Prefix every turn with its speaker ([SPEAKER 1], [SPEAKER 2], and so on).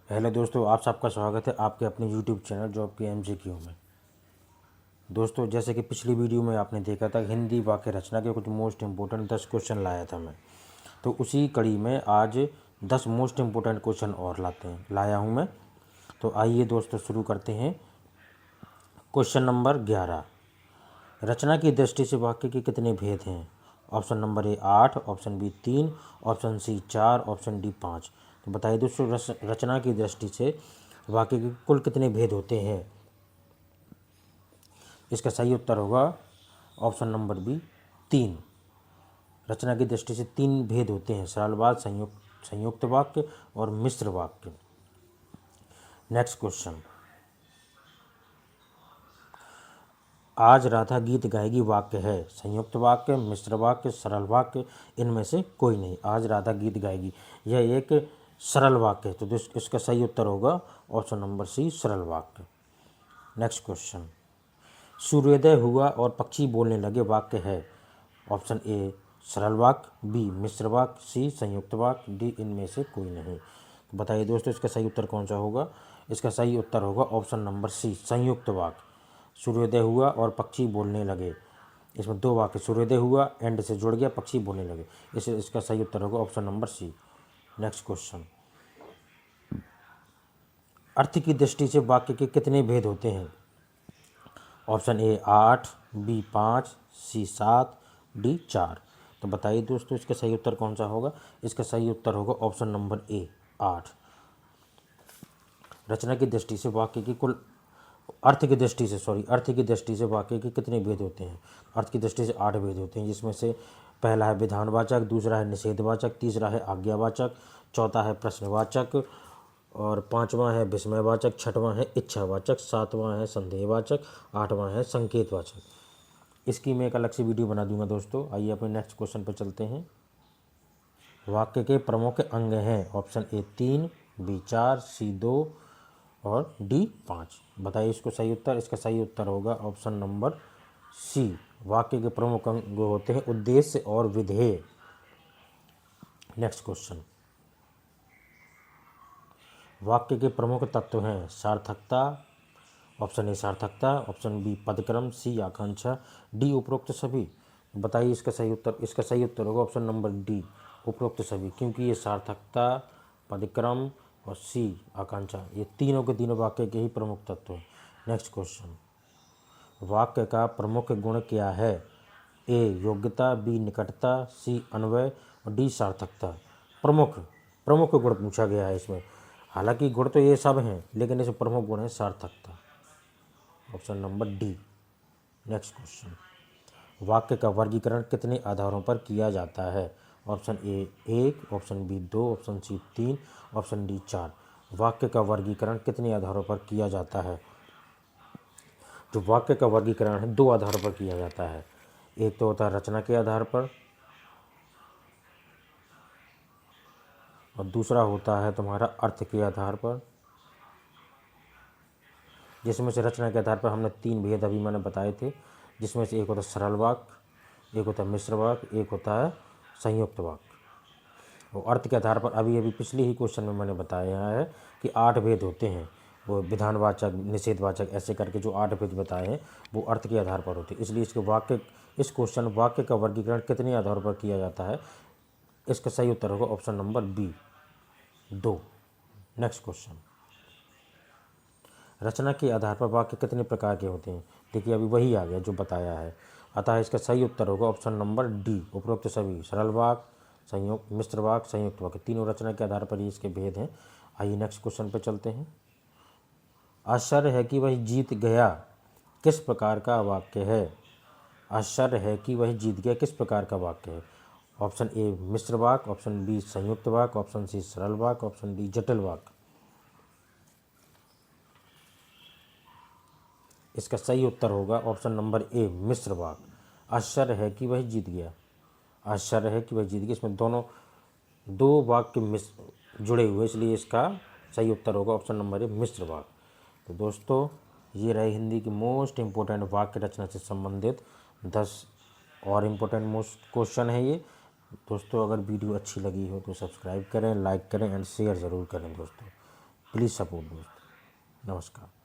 [SPEAKER 1] Hello दोस्तों, आप सबका स्वागत है आपके अपने यूट्यूब चैनल जॉब के MCQ में। दोस्तों, जैसे कि पिछली वीडियो में आपने देखा था, हिंदी वाक्य रचना के कुछ मोस्ट इम्पोर्टेंट 10 क्वेश्चन लाया था मैं। तो उसी कड़ी में आज 10 मोस्ट इम्पोर्टेंट क्वेश्चन और लाया हूँ मैं। तो आइए दोस्तों शुरू करते हैं। क्वेश्चन नंबर 11, रचना की दृष्टि से वाक्य के कितने भेद हैं? Option number A 8, option B 3, option C 4, option D 5। तो बताइए दोस्तों, रचना की दृष्टि से वाक्य के कुल कितने भेद होते हैं? इसका सही उत्तर होगा ऑप्शन नंबर बी 3। रचना की दृष्टि से 3 भेद होते हैं: सरलवाद, संयुक्त वाक्य और मिश्र वाक्य। नेक्स्ट क्वेश्चन, आज राधा गीत गाएगी वाक्य है संयुक्त वाक्य, मिश्र वाक्य, सरल वाक्य, इनमें से कोई नहीं। आज राधा गीत गाएगी, यह एक सरल वाक्य है, तो इसका सही उत्तर होगा ऑप्शन नंबर सी, सरल वाक्य। नेक्स्ट क्वेश्चन, सूर्योदय हुआ और पक्षी बोलने लगे वाक्य है। ऑप्शन ए सरल वाक्य, बी मिश्र वाक्य, सी संयुक्त वाक्य, डी इनमें से कोई नहीं। तो बताइए दोस्तों, इसका सही उत्तर कौन सा होगा? इसका सही उत्तर होगा ऑप्शन नंबर सी, संयुक्त वाक्य। सूर्योदय हुआ और पक्षी बोलने लगे, इसमें 2 वाक्य, सूर्योदय हुआ एंड से जुड़ गया, पक्षी बोलने लगे, इसका सही उत्तर होगा option number C. Next question, अर्थ की दृष्टि से वाक्य के कितने भेद होते हैं? Option A 8, B 5, C 7, D 4। तो बताइए दोस्तों, इसका सही उत्तर कौन सा होगा? इसका सही उत्तर होगा ऑप्शन नंबर ए 8। रचना की दृष्टि से वाक्य की कुल अर्थ की दृष्टि से वाक्य के कितने भेद होते हैं? अर्थ की दृष्टि से 8 भेद होते हैं, जिसमें से पहला है विधानवाचक, दूसरा है निषेधवाचक, तीसरा है आज्ञावाचक, चौथा है प्रश्नवाचक, और पांचवा है विस्मयवाचक, छठवां है इच्छावाचक, सातवां है संदेहवाचक, आठवां है संकेतवाचक। इसकी मैं एक अलग से वीडियो बना दूंगा दोस्तों। आइए अपने नेक्स्ट क्वेश्चन पर चलते हैं। वाक्य के प्रमुख अंग हैं। ऑप्शन ए 3, बी 4, सी 2 और डी 5। बताइए इसको सही उत्तर। इसका सही उत्तर होगा ऑप्शन नंबर सी। वाक्य के प्रमुख अंग होते हैं उद्देश्य और विधेय। नेक्स्ट क्वेश्चन, वाक्य के प्रमुख तत्व हैं सार्थकता। ऑप्शन ए सार्थकता, ऑप्शन बी पदक्रम, सी आकांक्षा, डी उपरोक्त सभी। बताइए इसका सही उत्तर। इसका सही उत्तर होगा ऑप्शन नंबर डी, उपरोक्त सभी, क्योंकि ये सार्थकता, पदक्रम और सी आकांक्षा, ये तीनों के तीनों वाक्य के ही प्रमुख तत्व हैं। नेक्स्ट क्वेश्चन, वाक्य का प्रमुख गुण क्या है? ए योग्यता, बी निकटता, सी अन्वय और डी सार्थकता। प्रमुख प्रमुख गुण पूछा गया है इसमें। हालांकि गुण तो ये सब हैं, लेकिन इसमें प्रमुख गुण है सार्थकता, option number D. Next question, वाक्य का वर्गीकरण कितने आधारों पर किया जाता है? Option A 1, option B 2, option C 3, option D 4। वाक्य का वर्गीकरण कितने आधारों पर किया जाता है? जो वाक्य का वर्गीकरण है 2 आधारों पर किया जाता है। एक तो होता है रचना के आधार पर, और दूसरा होता है तुम्हारा अर्थ के आधार पर। जिसमें से रचना के आधार पर हमने 3 भेद अभी मैंने बताए थे, जिसमें से एक होता है सरल वाक्य, एक होता है मिश्र वाक्य, एक होता है संयुक्त वाक्य। वो अर्थ के आधार पर अभी अभी पिछले ही क्वेश्चन में मैंने बताया है कि 8 भेद होते हैं। वो विधानवाचक, निषेधवाचक, ऐसे करके जो 8 भेद बताए हैं वो अर्थ के आधार पर होते हैं। इसलिए इस क्वेश्चन वाक्य का वर्गीकरण कितने आधारों पर किया जाता है? इसका सही उत्तर होगा option number B 2। Next question, रचना के आधार पर वाक्य कितने प्रकार के होते हैं? देखिए अभी वही आ गया जो बताया है, अतः इसका सही उत्तर होगा ऑप्शन नंबर डी, उपरोक्त सभी। सरल वाक्य, संयुक्त, मिश्र वाक्य, संयुक्त वाक्य, तीनों रचना के आधार पर ही इसके भेद हैं। आइए नेक्स्ट क्वेश्चन पर चलते हैं। आश्चर्य है कि वह जीत गया किस प्रकार का वाक्य है? आश्चर्य है कि वह जीत गया किस प्रकार का वाक्य है? ऑप्शन ए मिश्र वाक्य, ऑप्शन बी संयुक्त वाक्य, ऑप्शन सी सरल वाक्य, ऑप्शन डी जटिल वाक्य। इसका सही उत्तर होगा ऑप्शन नंबर ए मिश्र वाक्य। आश्चर्य है कि वह जीत गया, आश्चर्य है कि वह जीत गया, इसमें दोनों 2 वाक्य जुड़े हुए, इसलिए इसका सही उत्तर होगा ऑप्शन नंबर ए मिश्र वाक्य। तो दोस्तों, ये रहे हिंदी की मोस्ट इम्पोर्टेंट वाक्य रचना से संबंधित 10 और इम्पोर्टेंट मोस्ट क्वेश्चन है ये। दोस्तों, अगर वीडियो अच्छी लगी हो तो सब्सक्राइब करें, लाइक करें एंड शेयर ज़रूर करें दोस्तों। प्लीज़ सपोर्ट दोस्त। नमस्कार।